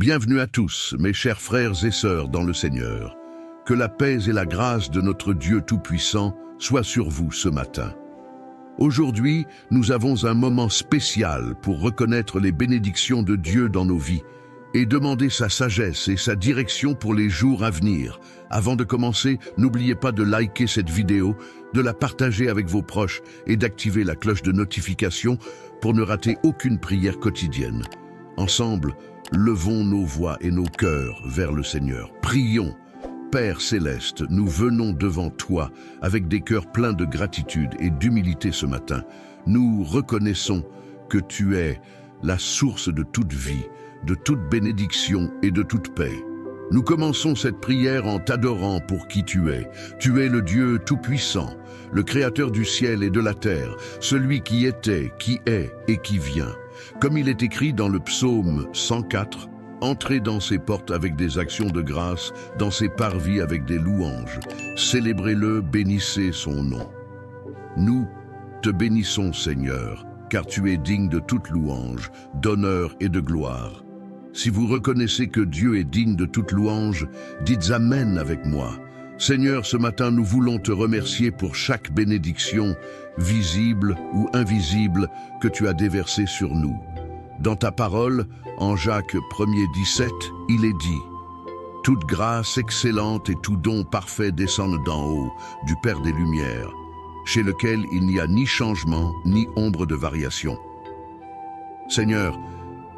Bienvenue à tous, mes chers frères et sœurs dans le Seigneur. Que la paix et la grâce de notre Dieu Tout-Puissant soient sur vous ce matin. Aujourd'hui, nous avons un moment spécial pour reconnaître les bénédictions de Dieu dans nos vies et demander sa sagesse et sa direction pour les jours à venir. Avant de commencer, n'oubliez pas de liker cette vidéo, de la partager avec vos proches et d'activer la cloche de notification pour ne rater aucune prière quotidienne. Ensemble, levons nos voix et nos cœurs vers le Seigneur. Prions. Père céleste, nous venons devant toi avec des cœurs pleins de gratitude et d'humilité ce matin. Nous reconnaissons que tu es la source de toute vie, de toute bénédiction et de toute paix. Nous commençons cette prière en t'adorant pour qui tu es. Tu es le Dieu Tout-Puissant, le Créateur du ciel et de la terre, celui qui était, qui est et qui vient. Comme il est écrit dans le psaume 104, entrez dans ses portes avec des actions de grâce, dans ses parvis avec des louanges. Célébrez-le, bénissez son nom. Nous te bénissons, Seigneur, car tu es digne de toute louange, d'honneur et de gloire. Si vous reconnaissez que Dieu est digne de toute louange, dites Amen avec moi. Seigneur, ce matin, nous voulons te remercier pour chaque bénédiction, visible ou invisible, que tu as déversée sur nous. Dans ta parole, en Jacques 1er, 17, il est dit « Toute grâce excellente et tout don parfait descendent d'en haut, du Père des Lumières, chez lequel il n'y a ni changement, ni ombre de variation. » Seigneur,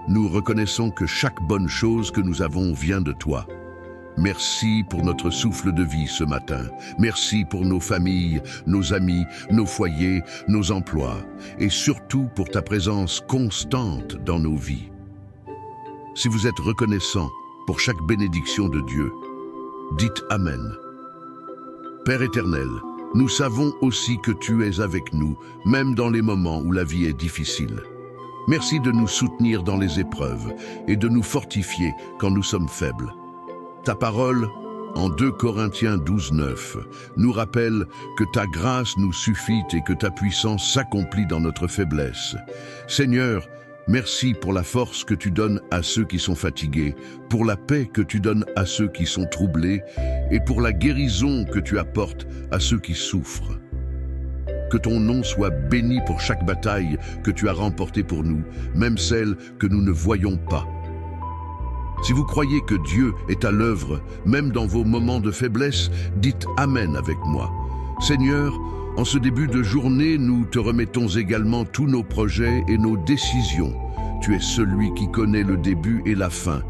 nous reconnaissons que chaque bonne chose que nous avons vient de toi. Merci pour notre souffle de vie ce matin. Merci pour nos familles, nos amis, nos foyers, nos emplois, et surtout pour ta présence constante dans nos vies. Si vous êtes reconnaissant pour chaque bénédiction de Dieu, dites Amen. Père éternel, nous savons aussi que tu es avec nous, même dans les moments où la vie est difficile. Merci de nous soutenir dans les épreuves et de nous fortifier quand nous sommes faibles. Ta parole, en 2 Corinthiens 12, 9, nous rappelle que ta grâce nous suffit et que ta puissance s'accomplit dans notre faiblesse. Seigneur, merci pour la force que tu donnes à ceux qui sont fatigués, pour la paix que tu donnes à ceux qui sont troublés et pour la guérison que tu apportes à ceux qui souffrent. Que ton nom soit béni pour chaque bataille que tu as remportée pour nous, même celle que nous ne voyons pas. Si vous croyez que Dieu est à l'œuvre, même dans vos moments de faiblesse, dites Amen avec moi. Seigneur, en ce début de journée, nous te remettons également tous nos projets et nos décisions. Tu es celui qui connaît le début et la fin.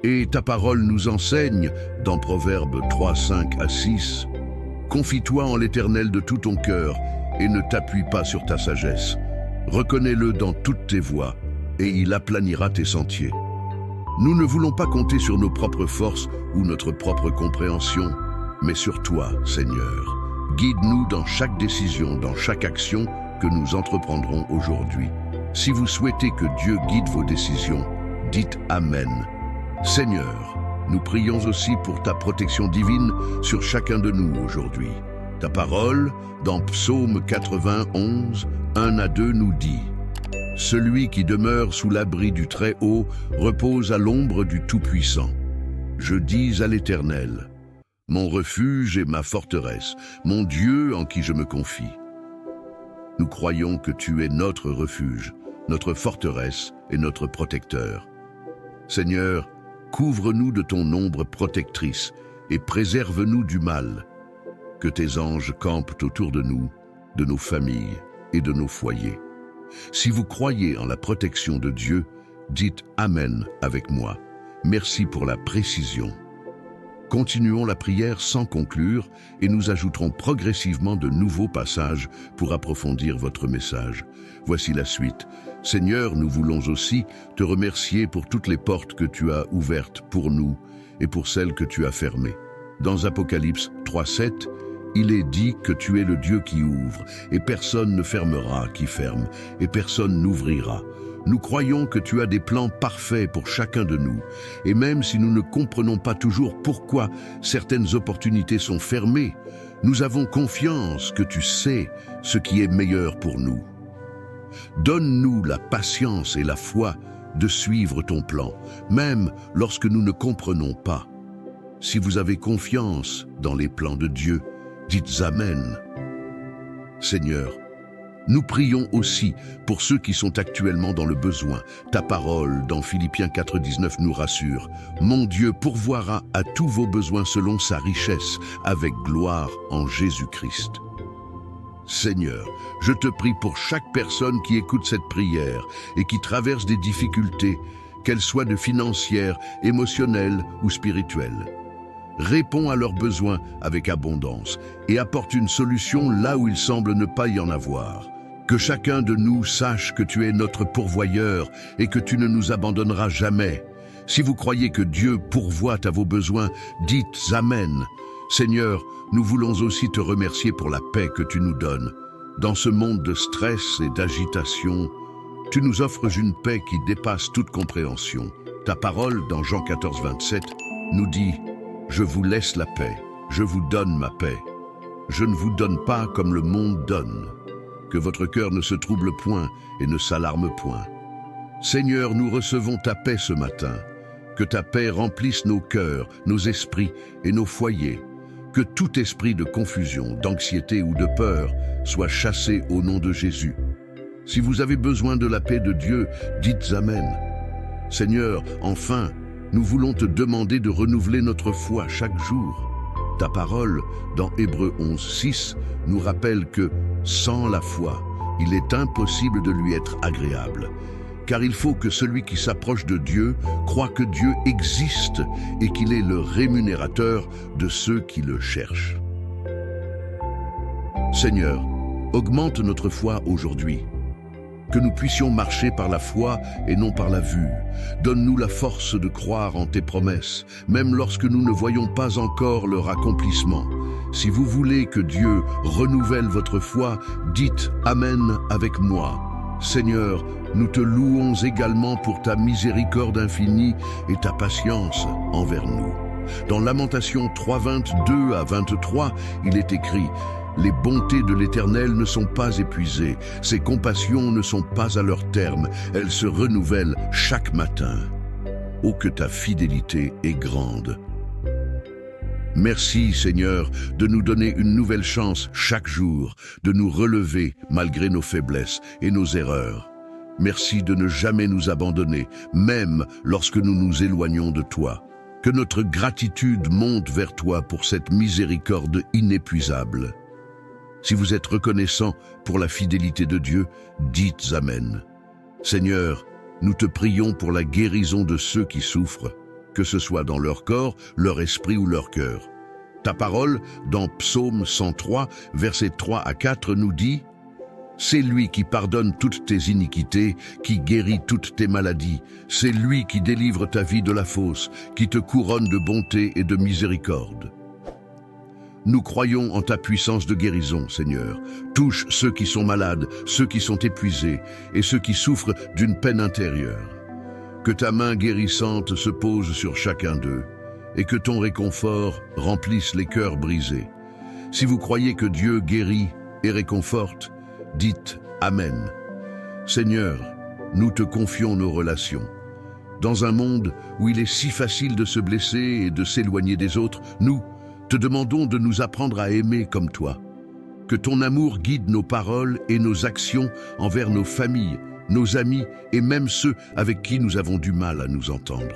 Et ta parole nous enseigne, dans Proverbes 3, 5 à 6, « Confie-toi en l'Éternel de tout ton cœur et ne t'appuie pas sur ta sagesse. Reconnais-le dans toutes tes voies et il aplanira tes sentiers. » Nous ne voulons pas compter sur nos propres forces ou notre propre compréhension, mais sur toi, Seigneur. Guide-nous dans chaque décision, dans chaque action que nous entreprendrons aujourd'hui. Si vous souhaitez que Dieu guide vos décisions, dites Amen. Seigneur, nous prions aussi pour ta protection divine sur chacun de nous aujourd'hui. Ta parole, dans Psaume 91, 1 à 2, nous dit « Celui qui demeure sous l'abri du Très-Haut repose à l'ombre du Tout-Puissant. Je dis à l'Éternel, mon refuge et ma forteresse, mon Dieu en qui je me confie. » Nous croyons que tu es notre refuge, notre forteresse et notre protecteur. Seigneur, couvre-nous de ton ombre protectrice et préserve-nous du mal. Que tes anges campent autour de nous, de nos familles et de nos foyers. Si vous croyez en la protection de Dieu, dites Amen avec moi. Merci pour la précision. Continuons la prière sans conclure et nous ajouterons progressivement de nouveaux passages pour approfondir votre message. Voici la suite. Seigneur, nous voulons aussi te remercier pour toutes les portes que tu as ouvertes pour nous et pour celles que tu as fermées. Dans Apocalypse 3:7, il est dit que tu es le Dieu qui ouvre, et personne ne fermera qui ferme, et personne n'ouvrira. Nous croyons que tu as des plans parfaits pour chacun de nous, et même si nous ne comprenons pas toujours pourquoi certaines opportunités sont fermées, nous avons confiance que tu sais ce qui est meilleur pour nous. Donne-nous la patience et la foi de suivre ton plan, même lorsque nous ne comprenons pas. Si vous avez confiance dans les plans de Dieu, dites Amen. Seigneur, nous prions aussi pour ceux qui sont actuellement dans le besoin. Ta parole, dans Philippiens 4,19, nous rassure. Mon Dieu pourvoira à tous vos besoins selon sa richesse, avec gloire en Jésus-Christ. Seigneur, je te prie pour chaque personne qui écoute cette prière et qui traverse des difficultés, qu'elles soient de financières, émotionnelles ou spirituelles. Réponds à leurs besoins avec abondance et apporte une solution là où il semble ne pas y en avoir. Que chacun de nous sache que tu es notre pourvoyeur et que tu ne nous abandonneras jamais. Si vous croyez que Dieu pourvoit à vos besoins, dites Amen. Seigneur, nous voulons aussi te remercier pour la paix que tu nous donnes. Dans ce monde de stress et d'agitation, tu nous offres une paix qui dépasse toute compréhension. Ta parole, dans Jean 14, 27, nous dit « Je vous laisse la paix, je vous donne ma paix. Je ne vous donne pas comme le monde donne. Que votre cœur ne se trouble point et ne s'alarme point. » Seigneur, nous recevons ta paix ce matin. Que ta paix remplisse nos cœurs, nos esprits et nos foyers. Que tout esprit de confusion, d'anxiété ou de peur soit chassé au nom de Jésus. Si vous avez besoin de la paix de Dieu, dites Amen. Seigneur, enfin, nous voulons te demander de renouveler notre foi chaque jour. Ta parole, dans Hébreux 11, 6, nous rappelle que, sans la foi, il est impossible de lui être agréable. Car il faut que celui qui s'approche de Dieu croit que Dieu existe et qu'il est le rémunérateur de ceux qui le cherchent. Seigneur, augmente notre foi aujourd'hui. Que nous puissions marcher par la foi et non par la vue. Donne-nous la force de croire en tes promesses, même lorsque nous ne voyons pas encore leur accomplissement. Si vous voulez que Dieu renouvelle votre foi, dites Amen avec moi. Seigneur, nous te louons également pour ta miséricorde infinie et ta patience envers nous. Dans Lamentations 3, 22 à 23, il est écrit « Les bontés de l'Éternel ne sont pas épuisées, ses compassions ne sont pas à leur terme, elles se renouvellent chaque matin. Oh, que ta fidélité est grande !» Merci, Seigneur, de nous donner une nouvelle chance chaque jour, de nous relever malgré nos faiblesses et nos erreurs. Merci de ne jamais nous abandonner, même lorsque nous nous éloignons de toi. Que notre gratitude monte vers toi pour cette miséricorde inépuisable. Si vous êtes reconnaissant pour la fidélité de Dieu, dites Amen. Seigneur, nous te prions pour la guérison de ceux qui souffrent, que ce soit dans leur corps, leur esprit ou leur cœur. Ta parole, dans Psaume 103, versets 3 à 4, nous dit « C'est lui qui pardonne toutes tes iniquités, qui guérit toutes tes maladies. C'est lui qui délivre ta vie de la fosse, qui te couronne de bonté et de miséricorde. » Nous croyons en ta puissance de guérison, Seigneur. Touche ceux qui sont malades, ceux qui sont épuisés et ceux qui souffrent d'une peine intérieure. Que ta main guérissante se pose sur chacun d'eux et que ton réconfort remplisse les cœurs brisés. Si vous croyez que Dieu guérit et réconforte, dites Amen. Seigneur, nous te confions nos relations. Dans un monde où il est si facile de se blesser et de s'éloigner des autres, nous te demandons de nous apprendre à aimer comme toi. Que ton amour guide nos paroles et nos actions envers nos familles, nos amis et même ceux avec qui nous avons du mal à nous entendre.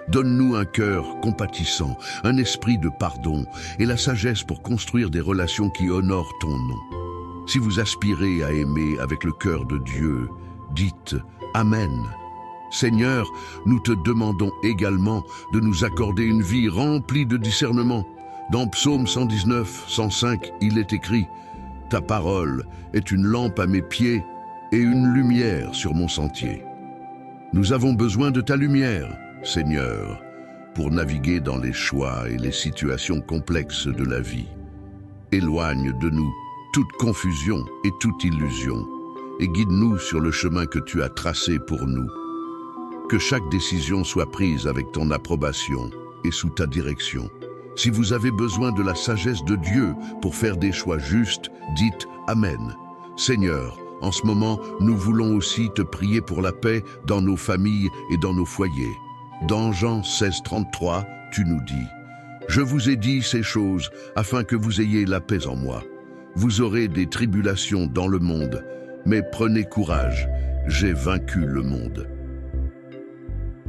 Donne-nous un cœur compatissant, un esprit de pardon et la sagesse pour construire des relations qui honorent ton nom. Si vous aspirez à aimer avec le cœur de Dieu, dites Amen. Seigneur, nous te demandons également de nous accorder une vie remplie de discernement. Dans Psaume 119, 105, il est écrit « Ta parole est une lampe à mes pieds et une lumière sur mon sentier. » Nous avons besoin de ta lumière, Seigneur, pour naviguer dans les choix et les situations complexes de la vie. Éloigne de nous toute confusion et toute illusion et guide-nous sur le chemin que tu as tracé pour nous. Que chaque décision soit prise avec ton approbation et sous ta direction. Si vous avez besoin de la sagesse de Dieu pour faire des choix justes, dites Amen. Seigneur, En ce moment, nous voulons aussi te prier pour la paix dans nos familles et dans nos foyers. Dans Jean 16, 33, tu nous dis « Je vous ai dit ces choses afin que vous ayez la paix en moi. Vous aurez des tribulations dans le monde, mais prenez courage, j'ai vaincu le monde. »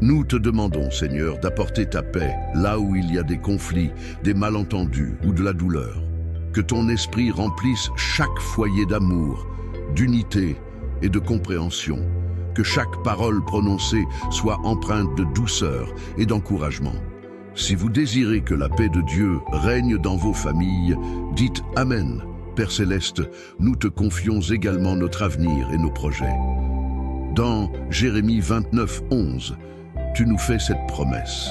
Nous te demandons, Seigneur, d'apporter ta paix là où il y a des conflits, des malentendus ou de la douleur. Que ton esprit remplisse chaque foyer d'amour, d'unité et de compréhension. Que chaque parole prononcée soit empreinte de douceur et d'encouragement. Si vous désirez que la paix de Dieu règne dans vos familles, dites Amen. Père Céleste, nous te confions également notre avenir et nos projets. Dans Jérémie 29, 11, tu nous fais cette promesse.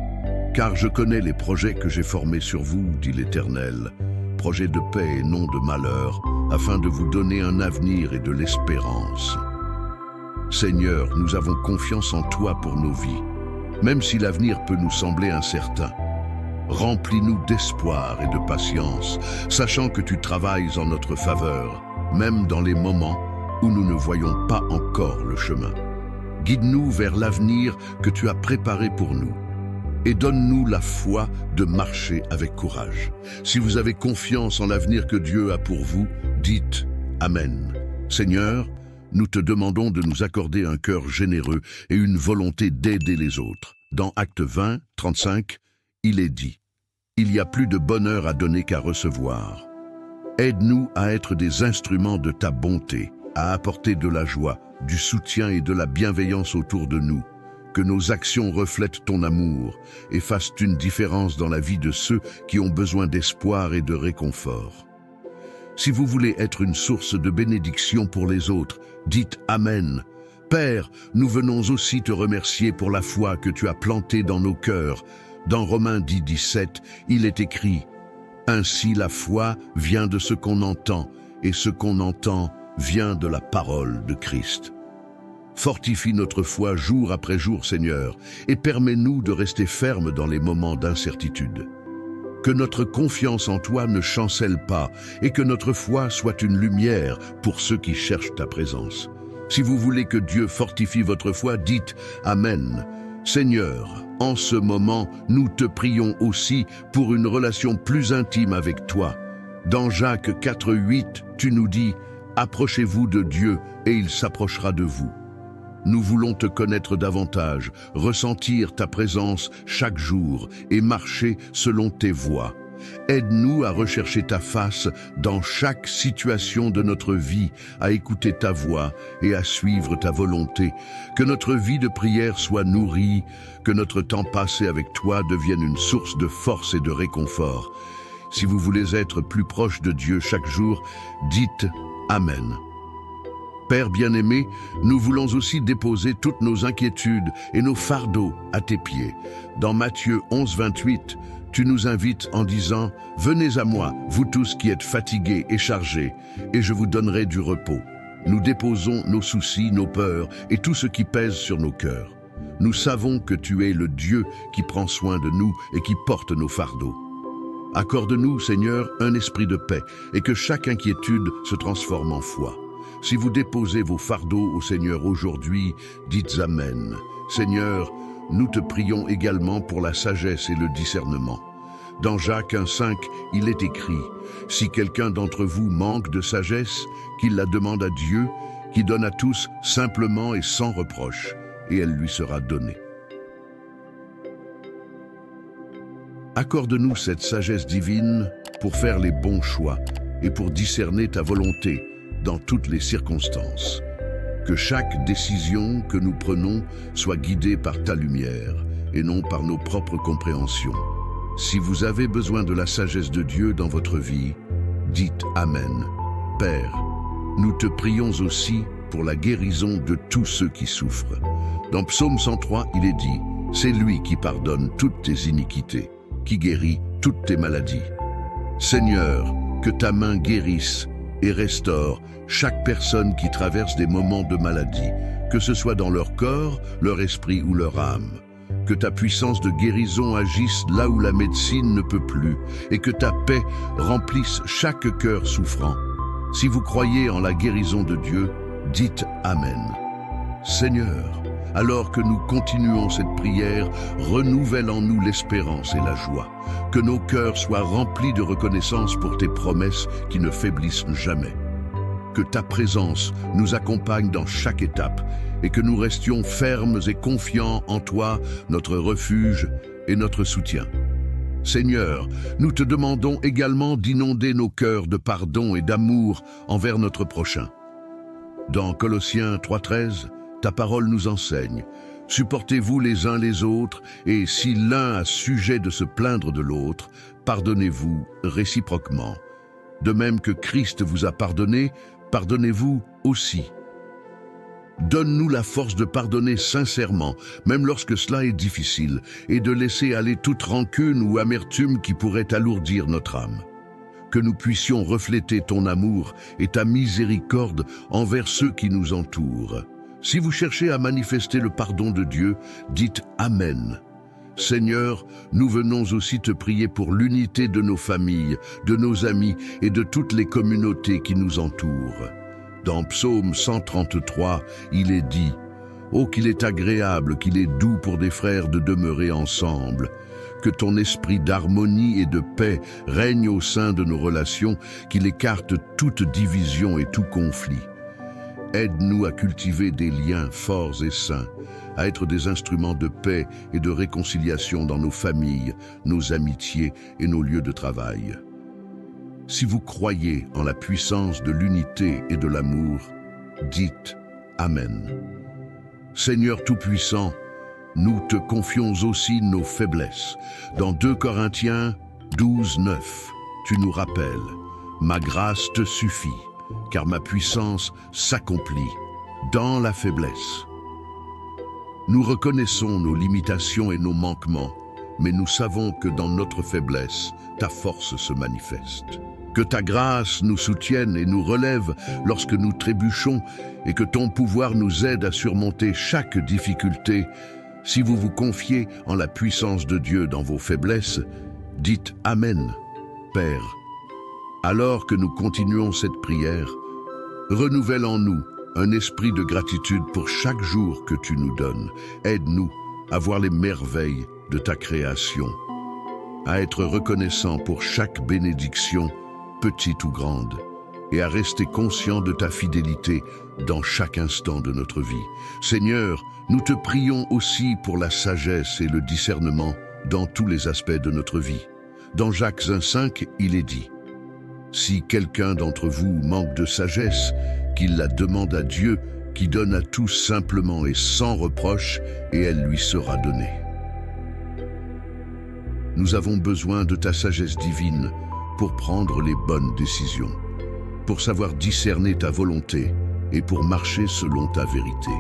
« Car je connais les projets que j'ai formés sur vous, dit l'Éternel, projets de paix et non de malheur, afin de vous donner un avenir et de l'espérance. » Seigneur, nous avons confiance en toi pour nos vies, même si l'avenir peut nous sembler incertain. Remplis-nous d'espoir et de patience, sachant que tu travailles en notre faveur, même dans les moments où nous ne voyons pas encore le chemin. Guide-nous vers l'avenir que tu as préparé pour nous et donne-nous la foi de marcher avec courage. Si vous avez confiance en l'avenir que Dieu a pour vous, dites Amen. Seigneur, nous te demandons de nous accorder un cœur généreux et une volonté d'aider les autres. Dans Actes 20, 35, il est dit « Il y a plus de bonheur à donner qu'à recevoir. Aide-nous à être des instruments de ta bonté, à apporter de la joie, du soutien et de la bienveillance autour de nous. Que nos actions reflètent ton amour et fassent une différence dans la vie de ceux qui ont besoin d'espoir et de réconfort. Si vous voulez être une source de bénédiction pour les autres, dites Amen. Père, nous venons aussi te remercier pour la foi que tu as plantée dans nos cœurs. Dans Romains 10, 17, il est écrit « Ainsi la foi vient de ce qu'on entend, et ce qu'on entend vient de la parole de Christ. » Fortifie notre foi jour après jour, Seigneur, et permets-nous de rester fermes dans les moments d'incertitude. Que notre confiance en toi ne chancelle pas et que notre foi soit une lumière pour ceux qui cherchent ta présence. Si vous voulez que Dieu fortifie votre foi, dites Amen. Seigneur, en ce moment, nous te prions aussi pour une relation plus intime avec toi. Dans Jacques 4, 8, tu nous dis « Approchez-vous de Dieu et il s'approchera de vous ». Nous voulons te connaître davantage, ressentir ta présence chaque jour et marcher selon tes voies. Aide-nous à rechercher ta face dans chaque situation de notre vie, à écouter ta voix et à suivre ta volonté. Que notre vie de prière soit nourrie, que notre temps passé avec toi devienne une source de force et de réconfort. Si vous voulez être plus proche de Dieu chaque jour, dites Amen. Père bien-aimé, nous voulons aussi déposer toutes nos inquiétudes et nos fardeaux à tes pieds. Dans Matthieu 11, 28, tu nous invites en disant « Venez à moi, vous tous qui êtes fatigués et chargés, et je vous donnerai du repos. » Nous déposons nos soucis, nos peurs et tout ce qui pèse sur nos cœurs. Nous savons que tu es le Dieu qui prend soin de nous et qui porte nos fardeaux. Accorde-nous, Seigneur, un esprit de paix et que chaque inquiétude se transforme en foi. Si vous déposez vos fardeaux au Seigneur aujourd'hui, dites Amen. Seigneur, nous te prions également pour la sagesse et le discernement. Dans Jacques 1,5, il est écrit « Si quelqu'un d'entre vous manque de sagesse, qu'il la demande à Dieu, qui donne à tous simplement et sans reproche, et elle lui sera donnée. » Accorde-nous cette sagesse divine pour faire les bons choix et pour discerner ta volonté dans toutes les circonstances. Que chaque décision que nous prenons soit guidée par ta lumière et non par nos propres compréhensions. Si vous avez besoin de la sagesse de Dieu dans votre vie, dites Amen. Père, nous te prions aussi pour la guérison de tous ceux qui souffrent. Dans Psaume 103, il est dit « C'est lui qui pardonne toutes tes iniquités, qui guérit toutes tes maladies. » Seigneur, que ta main guérisse et restaure chaque personne qui traverse des moments de maladie, que ce soit dans leur corps, leur esprit ou leur âme. Que ta puissance de guérison agisse là où la médecine ne peut plus et que ta paix remplisse chaque cœur souffrant. Si vous croyez en la guérison de Dieu, dites Amen. Seigneur, alors que nous continuons cette prière, renouvelle en nous l'espérance et la joie. Que nos cœurs soient remplis de reconnaissance pour tes promesses qui ne faiblissent jamais. Que ta présence nous accompagne dans chaque étape et que nous restions fermes et confiants en toi, notre refuge et notre soutien. Seigneur, nous te demandons également d'inonder nos cœurs de pardon et d'amour envers notre prochain. Dans Colossiens 3,13, ta parole nous enseigne: supportez-vous les uns les autres, et si l'un a sujet de se plaindre de l'autre, pardonnez-vous réciproquement. De même que Christ vous a pardonné, pardonnez-vous aussi. Donne-nous la force de pardonner sincèrement, même lorsque cela est difficile, et de laisser aller toute rancune ou amertume qui pourrait alourdir notre âme. Que nous puissions refléter ton amour et ta miséricorde envers ceux qui nous entourent. Si vous cherchez à manifester le pardon de Dieu, dites Amen. Seigneur, nous venons aussi te prier pour l'unité de nos familles, de nos amis et de toutes les communautés qui nous entourent. Dans Psaume 133, il est dit: « Oh, qu'il est agréable, qu'il est doux pour des frères de demeurer ensemble. Que ton esprit d'harmonie et de paix règne au sein de nos relations, qu'il écarte toute division et tout conflit. Aide-nous à cultiver des liens forts et sains, à être des instruments de paix et de réconciliation dans nos familles, nos amitiés et nos lieux de travail. » Si vous croyez en la puissance de l'unité et de l'amour, dites Amen. Seigneur Tout-Puissant, nous te confions aussi nos faiblesses. Dans 2 Corinthiens 12:9, tu nous rappelles: « Ma grâce te suffit, car ma puissance s'accomplit dans la faiblesse. » Nous reconnaissons nos limitations et nos manquements, mais nous savons que dans notre faiblesse, ta force se manifeste. Que ta grâce nous soutienne et nous relève lorsque nous trébuchons et que ton pouvoir nous aide à surmonter chaque difficulté. Si vous vous confiez en la puissance de Dieu dans vos faiblesses, dites Amen, Père. Alors que nous continuons cette prière, renouvelle en nous un esprit de gratitude pour chaque jour que tu nous donnes. Aide-nous à voir les merveilles de ta création, à être reconnaissant pour chaque bénédiction, petite ou grande, et à rester conscient de ta fidélité dans chaque instant de notre vie. Seigneur, nous te prions aussi pour la sagesse et le discernement dans tous les aspects de notre vie. Dans Jacques 1,5, il est dit: « Si quelqu'un d'entre vous manque de sagesse, qu'il la demande à Dieu, qui donne à tous simplement et sans reproche, et elle lui sera donnée. » Nous avons besoin de ta sagesse divine pour prendre les bonnes décisions, pour savoir discerner ta volonté et pour marcher selon ta vérité.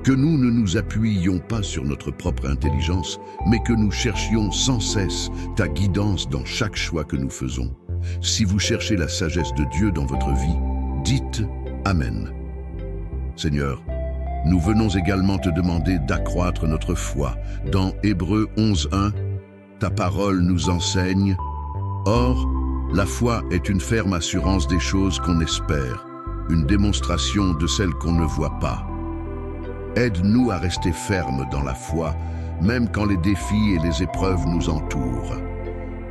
Que nous ne nous appuyions pas sur notre propre intelligence, mais que nous cherchions sans cesse ta guidance dans chaque choix que nous faisons. Si vous cherchez la sagesse de Dieu dans votre vie, dites Amen. Seigneur, nous venons également te demander d'accroître notre foi. Dans Hébreux 11:1, ta parole nous enseigne: « Or, la foi est une ferme assurance des choses qu'on espère, une démonstration de celles qu'on ne voit pas. » Aide-nous à rester fermes dans la foi, même quand les défis et les épreuves nous entourent.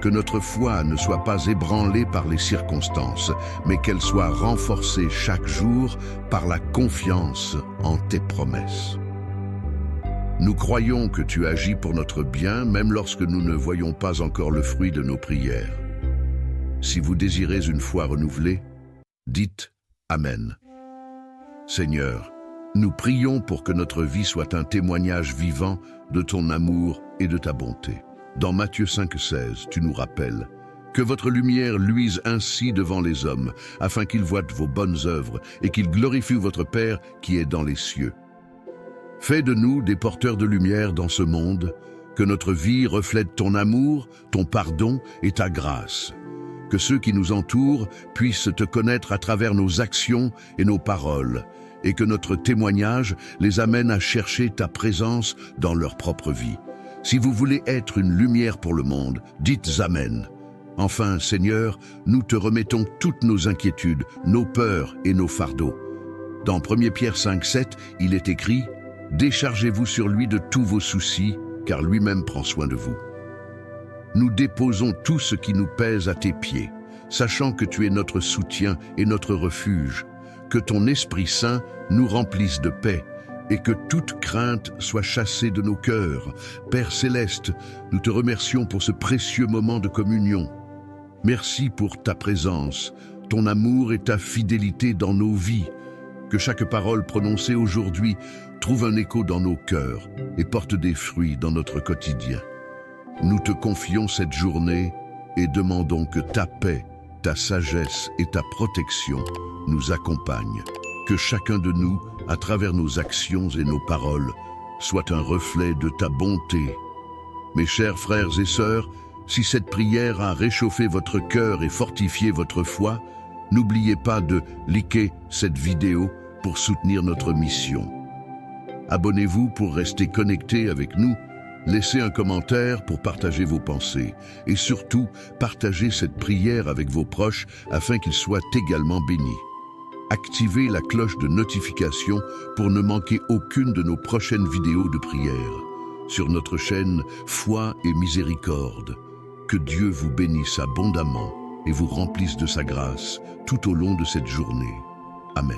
Que notre foi ne soit pas ébranlée par les circonstances, mais qu'elle soit renforcée chaque jour par la confiance en tes promesses. Nous croyons que tu agis pour notre bien, même lorsque nous ne voyons pas encore le fruit de nos prières. Si vous désirez une foi renouvelée, dites Amen. Seigneur, nous prions pour que notre vie soit un témoignage vivant de ton amour et de ta bonté. Dans Matthieu 5,16, tu nous rappelles: « Que votre lumière luise ainsi devant les hommes, afin qu'ils voient vos bonnes œuvres et qu'ils glorifient votre Père qui est dans les cieux. » Fais de nous des porteurs de lumière dans ce monde, que notre vie reflète ton amour, ton pardon et ta grâce. Que ceux qui nous entourent puissent te connaître à travers nos actions et nos paroles, et que notre témoignage les amène à chercher ta présence dans leur propre vie. Si vous voulez être une lumière pour le monde, dites Amen. Enfin, Seigneur, nous te remettons toutes nos inquiétudes, nos peurs et nos fardeaux. Dans 1 Pierre 5,7, il est écrit « Déchargez-vous sur lui de tous vos soucis, car lui-même prend soin de vous. » Nous déposons tout ce qui nous pèse à tes pieds, sachant que tu es notre soutien et notre refuge, que ton Esprit Saint nous remplisse de paix et que toute crainte soit chassée de nos cœurs. Père Céleste, nous te remercions pour ce précieux moment de communion. Merci pour ta présence, ton amour et ta fidélité dans nos vies. Que chaque parole prononcée aujourd'hui trouve un écho dans nos cœurs et porte des fruits dans notre quotidien. Nous te confions cette journée et demandons que ta paix, ta sagesse et ta protection nous accompagnent. Que chacun de nous, à travers nos actions et nos paroles, soit un reflet de ta bonté. Mes chers frères et sœurs, si cette prière a réchauffé votre cœur et fortifié votre foi, n'oubliez pas de liker cette vidéo pour soutenir notre mission. Abonnez-vous pour rester connecté avec nous. Laissez un commentaire pour partager vos pensées et surtout, partagez cette prière avec vos proches afin qu'ils soient également bénis. Activez la cloche de notification pour ne manquer aucune de nos prochaines vidéos de prière. Sur notre chaîne Foi et Miséricorde, que Dieu vous bénisse abondamment et vous remplisse de sa grâce tout au long de cette journée. Amen.